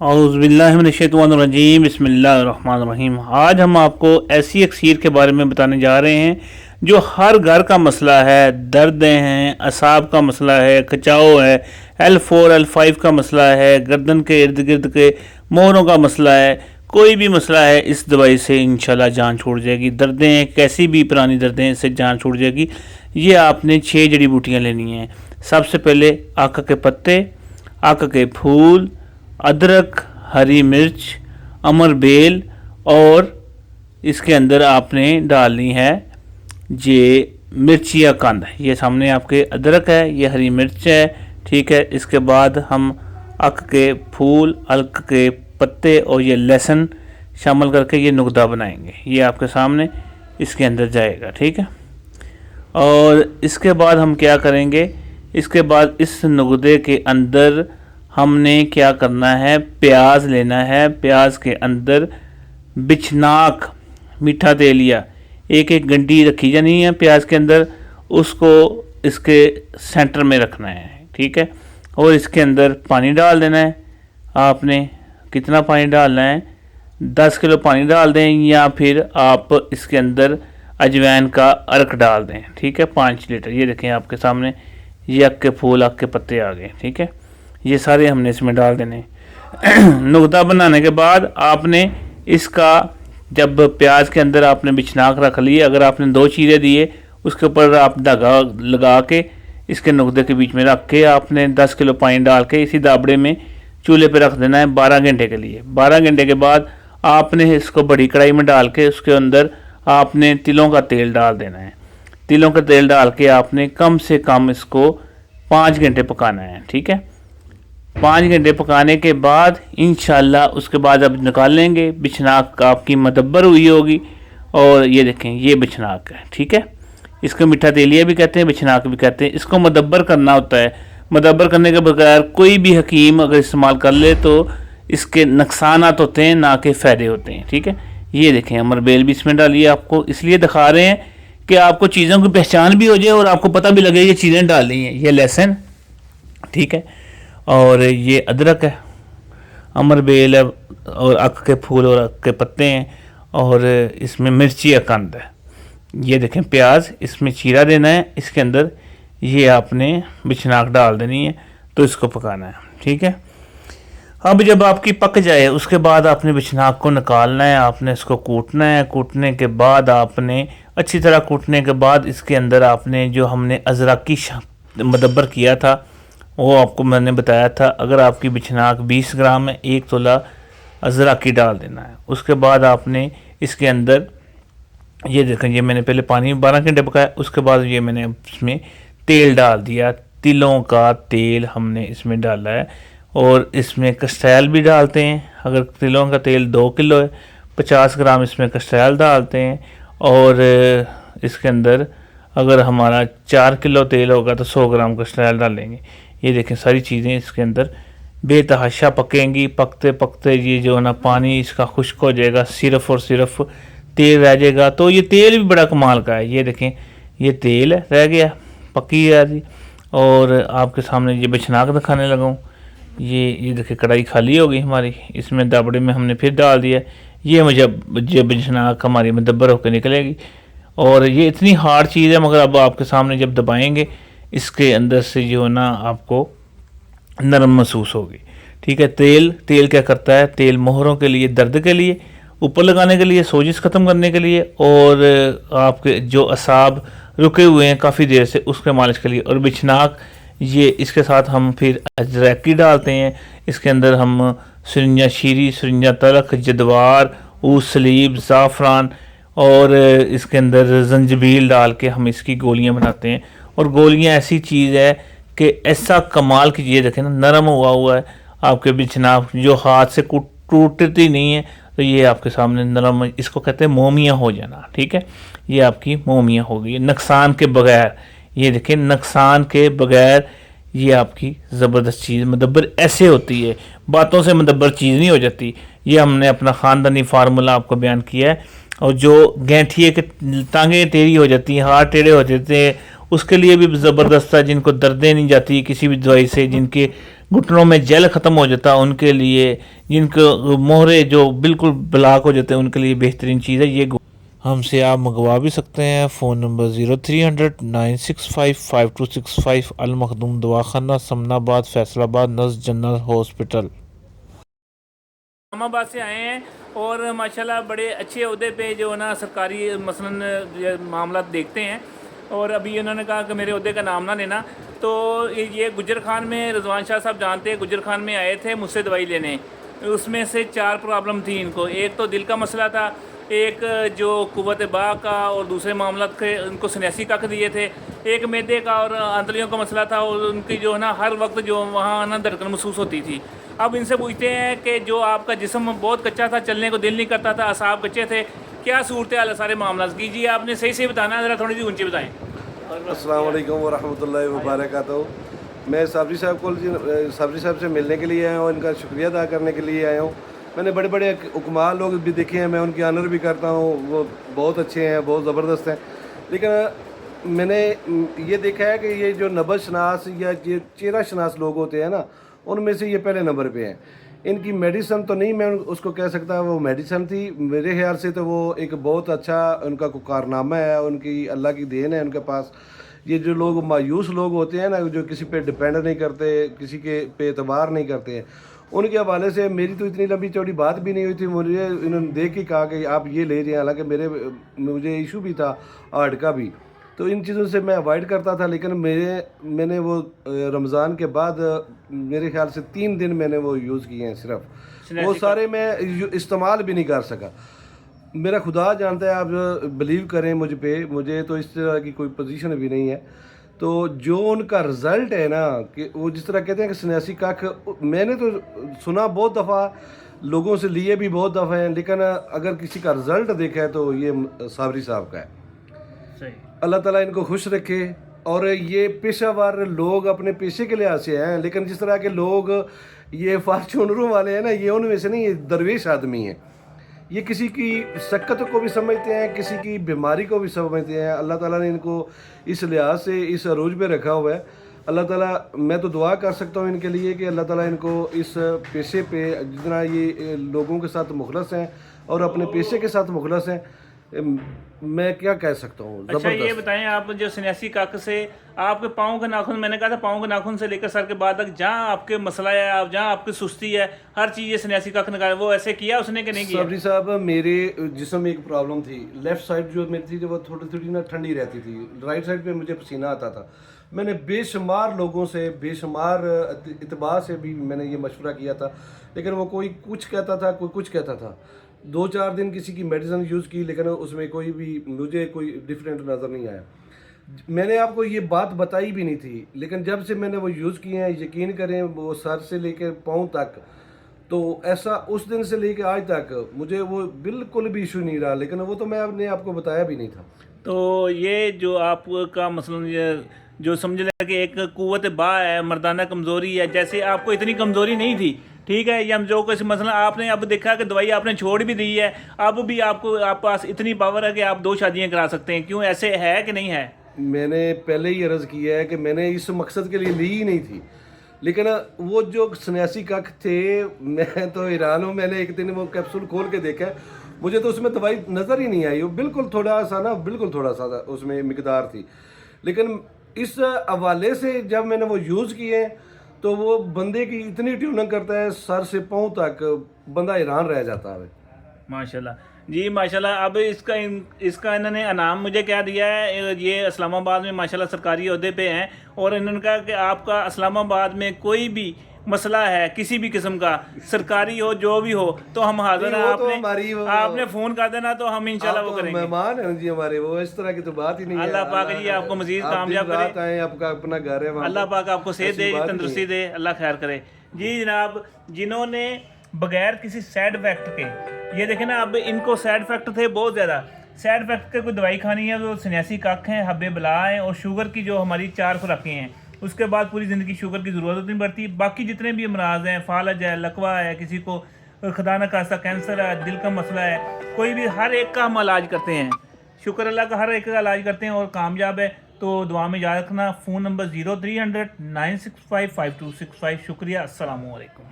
औज़ुबिल्लाहिमिनश्शैतानिर्रजीम बिस्मिल्लाहिर्रहमानिर्रहीम। आज हम आपको ऐसी एक खीर के बारे में बताने जा रहे हैं जो हर घर का मसला है। दर्द हैं, असाब का मसला है, खिंचाव है, L4 L5 का मसला है, गर्दन के इर्द गिर्द के मोहरों का मसला है। कोई भी मसला है, इस दवाई से इंशाल्लाह जान छूट जाएगी। दर्दें कैसी भी पुरानी दर्दें, इससे जान छूट जाएगी। ये आपने 6 जड़ी बूटियाँ लेनी हैं। सबसे पहले आक के पत्ते, आक के फूल, अदरक, हरी मिर्च, अमर बेल और इसके अंदर आपने डालनी है ये मिर्च या कंद। ये सामने आपके अदरक है, ये हरी मिर्च है, ठीक है। इसके बाद हम अक के फूल, अलक के पत्ते और ये लहसुन शामिल करके ये नुकदा बनाएंगे। ये आपके सामने इसके अंदर जाएगा, ठीक है। और इसके बाद हम क्या करेंगे, इसके बाद इस नुकदे के अंदर हमने क्या करना है, प्याज लेना है। प्याज के अंदर बिछनाक मीठा तेलिया एक एक गंडी रखी जानी है प्याज के अंदर, उसको इसके सेंटर में रखना है, ठीक है। और इसके अंदर पानी डाल देना है। आपने कितना पानी डालना है, 10 किलो पानी डाल दें, या फिर आप इसके अंदर अजवाइन का अर्क डाल दें, ठीक है, 5 लीटर। ये देखें आपके सामने ये अक के फूल, अक के पत्ते आ गए, ठीक है। ये सारे हमने इसमें डाल देने। नुकदा बनाने के बाद आपने इसका, जब प्याज के अंदर आपने बिछनाक रख लिए, अगर आपने 2 चीरे दिए, उसके ऊपर आप धागा लगा के इसके नुकदे के बीच में रख के आपने 10 किलो पानी डाल के इसी दाबड़े में चूल्हे पे रख देना है 12 घंटे के लिए। 12 घंटे के बाद आपने इसको बड़ी कढ़ाई में डाल के उसके अंदर आपने तिलों का तेल डाल देना है। तिलों का तेल डाल के आपने कम से कम इसको 5 घंटे पकाना है, ठीक है। 5 घंटे पकाने के बाद इंशाल्लाह उसके बाद अब निकाल लेंगे। बिछनाक आपकी मदब्बर हुई होगी, और ये देखें ये बिछनाक है, ठीक है। इसको मीठा तेलिया भी कहते हैं, बिछनाक भी कहते हैं। इसको मदब्बर करना होता है। मदब्बर करने के बगैर कोई भी हकीम अगर इस्तेमाल कर ले तो इसके नुकसानात होते हैं, ना कि फ़ायदे होते हैं, ठीक है। ये देखें अमर बेल भी इसमें डालिए। आपको इसलिए दिखा रहे हैं कि आपको चीज़ों की पहचान भी हो जाए और आपको पता भी लगे ये चीज़ें डालनी हैं। ये लहसुन, ठीक है, और ये अदरक है, अमर बेल है, और अक के फूल और अक के पत्ते हैं, और इसमें मिर्ची या कंद है। ये देखें प्याज, इसमें चीरा देना है इसके अंदर। ये आपने बिछनाक डाल देनी है, तो इसको पकाना है, ठीक है। अब जब आपकी पक जाए उसके बाद आपने बिछनाक को निकालना है, आपने इसको कूटना है। कूटने के बाद आपने अच्छी तरह कूटने के बाद इसके अंदर आपने जो हमने अजरक की मदब्बर किया था वो आपको मैंने बताया था। अगर आपकी बिछनाक 20 ग्राम है, 1 तोला अजरक की डाल देना है। उसके बाद आपने इसके अंदर ये देखें, ये मैंने पहले पानी 12 घंटे पकाया, उसके बाद ये मैंने इसमें तेल डाल दिया। तिलों का तेल हमने इसमें डाला है, और इसमें कस्टैल भी डालते हैं। अगर तिलों का तेल 2 किलो है, 50 ग्राम इसमें कस्टैल डालते हैं। और इसके अंदर अगर हमारा 4 किलो तेल होगा तो 100 ग्राम कस्टैल डालेंगे। ये देखें सारी चीज़ें इसके अंदर बेतहाशा पकेंगी। पकते पकते ये जो है ना पानी इसका खुश्क हो जाएगा, सिर्फ और सिर्फ तेल रह जाएगा। तो ये तेल भी बड़ा कमाल का है। ये देखें ये तेल रह गया, पकी है जी। और आपके सामने ये बिछनाक दिखाने लगा हूँ। ये देखिए कढ़ाई खाली हो गई हमारी, इसमें दाबड़े में हमने फिर डाल दिया। ये मुझे बिछनाक हमारी मदब्बर होकर निकलेगी। और ये इतनी हार्ड चीज़ है, मगर अब आपके सामने जब दबाएंगे इसके अंदर से जो है ना आपको नरम महसूस होगी, ठीक है। तेल क्या करता है, तेल मोहरों के लिए, दर्द के लिए, ऊपर लगाने के लिए, सोजिश ख़त्म करने के लिए, और आपके जो असाब रुके हुए हैं काफ़ी देर से उसके मालिश के लिए। और बिछनाक ये इसके साथ हम फिर अजरैकी डालते हैं। इसके अंदर हम सुरंजा शीरी, सुरंजा तलख, जदवार, ऊसलीब, ज़ाफ़रान और इसके अंदर जंजबील डाल के हम इसकी गोलियां बनाते हैं। और गोलियां ऐसी चीज़ है कि ऐसा कमाल की चीज़, देखें ना नरम हुआ है आपके बिछनाक, जो हाथ से टूटती नहीं है। तो ये आपके सामने नरम, इसको कहते हैं मोमिया हो जाना, ठीक है। ये आपकी मोमिया हो गई नुकसान के बगैर। ये देखें नुकसान के बगैर ये आपकी ज़बरदस्त चीज़ मदब्बर ऐसे होती है। बातों से मदब्बर चीज़ नहीं हो जाती। ये हमने अपना ख़ानदानी फार्मूला आपको बयान किया है। और जो गैंठिए के टांगें टेढ़ी हो जाती हैं, हाथ टेढ़े हो जाते हैं, उसके लिए भी ज़बरदस्त है। जिनको दर्दें नहीं जाती किसी भी दवाई से, जिनके घुटनों में जेल ख़त्म हो जाता है उनके लिए, जिनको मोहरे जो बिल्कुल ब्लॉक हो जाते हैं उनके लिए बेहतरीन चीज़ है ये। हमसे आप मंगवा भी सकते हैं। फ़ोन नंबर 0300 965 5265 अल मखदूम दवाखाना समनाबाद फैसलाबाद नज़ जनरल हॉस्पिटल। इस्लामाबाद से आए हैं और माशाल्लाह बड़े अच्छे अहदे पे जो है ना सरकारी मसलन मामला देखते हैं। और अभी उन्होंने कहा कि मेरे अहदे का नाम ना लेना। तो ये गुजर खान में रिजवान शाह साहब जानते हैं, गुजर खान में आए थे मुझसे दवाई लेने। उसमें से 4 प्रॉब्लम थी इनको। एक तो दिल का मसला था, एक जो कुव्वत बा का, और दूसरे मामला थे उनको सन्यासी कख दिए थे, एक मैदे का और आंतड़ियों का मसला था। और उनकी जो है ना हर वक्त जो वहाँ ना धड़कन महसूस होती थी। अब इनसे पूछते हैं कि जो आपका जिस्म बहुत कच्चा था, चलने को दिल नहीं करता था, असाब कच्चे थे, क्या सूरत हाल है सारे मामला की? जी आपने सही सही बताना है, ज़रा थोड़ी सी ऊँची बताएँ। अस्सलाम वालेकुम वरहमतुल्लाहि वबरकातुहू। मैं साबरी साहब से मिलने के लिए आया हूँ, इनका शुक्रिया अदा करने के लिए आया हूँ। मैंने बड़े बड़े हुक्मा लोग भी देखे हैं, मैं उनकी ऑनर भी करता हूँ, वो बहुत अच्छे हैं, बहुत ज़बरदस्त हैं। लेकिन मैंने ये देखा है कि ये जो नबज शनास या ये चेहरा शनास लोग होते हैं ना, उनमें से ये पहले नंबर पे हैं। इनकी मेडिसन तो नहीं मैं उसको कह सकता, वो मेडिसन थी मेरे ख्याल से, तो वो एक बहुत अच्छा उनका कोई कारनामा है, उनकी अल्लाह की देन है उनके पास। ये जो लोग मायूस लोग होते हैं ना, जो किसी पे डिपेंड नहीं करते, किसी के पे एतबार नहीं करते हैं, उनके हवाले से मेरी तो इतनी लंबी चौड़ी बात भी नहीं हुई थी। मुझे इन्होंने देख के कहा कि आप ये ले जाएं, हालांकि मुझे इशू भी था हार्ट का भी, तो इन चीज़ों से मैं अवॉइड करता था। लेकिन मैंने वो रमज़ान के बाद मेरे ख्याल से 3 दिन मैंने वो यूज़ किए हैं सिर्फ, वो सारे मैं इस्तेमाल भी नहीं कर सका। मेरा खुदा जानता है, आप बिलीव करें मुझ पे, मुझे तो इस तरह की कोई पोजीशन भी नहीं है। तो जो उनका रिज़ल्ट है ना, कि वो जिस तरह कहते हैं कि सन्यासी कख, मैंने तो सुना बहुत दफ़ा, लोगों से लिए भी बहुत दफ़ा हैं, लेकिन अगर किसी का रिज़ल्ट देखा है तो ये साबरी साहब का है। सही। अल्लाह ताला इनको खुश रखे। और ये पेशावर लोग अपने पेशे के लिहाज से हैं, लेकिन जिस तरह के लोग ये फार्चूनरों वाले हैं ना, ये उनमें से नहीं, ये दरवेश आदमी हैं। ये किसी की शक्कत को भी समझते हैं, किसी की बीमारी को भी समझते हैं। अल्लाह ताला ने इनको इस लिहाज से इस अरूज पे रखा हुआ है। अल्लाह ताला, मैं तो दुआ कर सकता हूँ इनके लिए कि अल्लाह ताला इनको इस पेशे पे, जितना ये लोगों के साथ मुखलस हैं और अपने पेशे के साथ मुखलस हैं, मैं क्या कह सकता हूँ। अच्छा ये बताएं, आप जो सन्यासी कख से आपके पाँव के नाखून, मैंने कहा था पाँव के नाखून से लेकर सर के बाद तक जहाँ आपके मसला है, आप जहाँ आपकी सुस्ती है, हर चीज़ ये सन्यासी कख निकाले, वो ऐसे किया उसने कि नहीं किया? सबरी साहब, मेरे जिस्म में एक प्रॉब्लम थी, लेफ़्ट साइड जो मेरी थी, जो वो थोड़ी थोड़ी ना ठंडी रहती थी, राइट साइड पे मुझे पसीना आता था। मैंने बेशुमार लोगों से, बेशुमार इतबार से भी मैंने ये मशवरा किया था, लेकिन वो कोई कुछ कहता था, कोई कुछ कहता था। 2-4 दिन किसी की मेडिसिन यूज़ की, लेकिन उसमें कोई भी मुझे कोई डिफरेंट नज़र नहीं आया। मैंने आपको ये बात बताई भी नहीं थी, लेकिन जब से मैंने वो यूज़ किए हैं, यकीन करें, वो सर से लेकर पाँव तक, तो ऐसा उस दिन से लेकर आज तक मुझे वो बिल्कुल भी इशू नहीं रहा। लेकिन वो तो मैं अपने आपको बताया भी नहीं था। तो ये जो आपका मसलन ये जो समझ लें कि एक कुव्वत बा है, मर्दाना कमज़ोरी है, जैसे आपको इतनी कमज़ोरी नहीं थी, ठीक है, या जो कुछ मसला आपने अब देखा कि दवाई आपने छोड़ भी दी है, अब भी आपको आप पास इतनी पावर है कि आप 2 शादियाँ करा सकते हैं, क्यों, ऐसे है कि नहीं है? मैंने पहले ही अर्ज़ किया है कि मैंने इस मकसद के लिए ली ही नहीं थी। लेकिन वो जो सन्यासी कख थे, मैं तो हैरान हूँ। मैंने एक दिन वो कैप्सूल खोल के देखा, मुझे तो उसमें दवाई नज़र ही नहीं आई। वो बिल्कुल थोड़ा सा ना, बिल्कुल थोड़ा सा उसमें मिकदार थी। लेकिन इस हवाले से जब मैंने वो यूज़ किए, तो वो बंदे की इतनी ट्यूनिंग करता है, सर से पाँव तक बंदा हैरान रह जाता है। माशाल्लाह जी, माशाल्लाह। अब इसका इन्होंने इनाम मुझे क्या दिया है, ये इस्लामाबाद में माशाल्लाह सरकारी ओहदे पे हैं, और इन्होंने कहा कि आपका इस्लामाबाद में कोई भी मसला है किसी भी किस्म का, सरकारी हो जो भी हो, तो हम हाजिर हैं। आपने फ़ोन कर देना तो हम इंशाल्लाह वो करेंगे। मेहमान हैं जी हमारे, वो इस तरह की तो बात ही नहीं है। अल्लाह पाक जी आपको मज़ीद कामयाब करे, आपका अपना घर है, अल्लाह पाक आपको सेहत दे, तंदुरुस्ती दे, अल्लाह खैर करे। जी जनाब, जिन्होंने बगैर किसी साइड इफेक्ट के, ये देखें ना, अब इनको साइड इफेक्ट थे बहुत ज़्यादा, साइड इफेक्ट के कोई दवाई खानी है तो सन्यासी कख हैं, हब्बे बला हैं, और शुगर की जो हमारी 4 खुराकें हैं, उसके बाद पूरी ज़िंदगी शुगर की ज़रूरत नहीं पड़ती। बाकी जितने भी अमराज हैं, फालज है, लकवा है, किसी को खुदा न खास्ता कैंसर है, दिल का मसला है, कोई भी, हर एक का हम इलाज करते हैं, शुक्र अल्लाह का, हर एक का इलाज करते हैं और कामयाब है। तो दुआ में याद रखना। Phone number 0300 965 5265। शुक्रिया। अस्सलामु अलैकुम।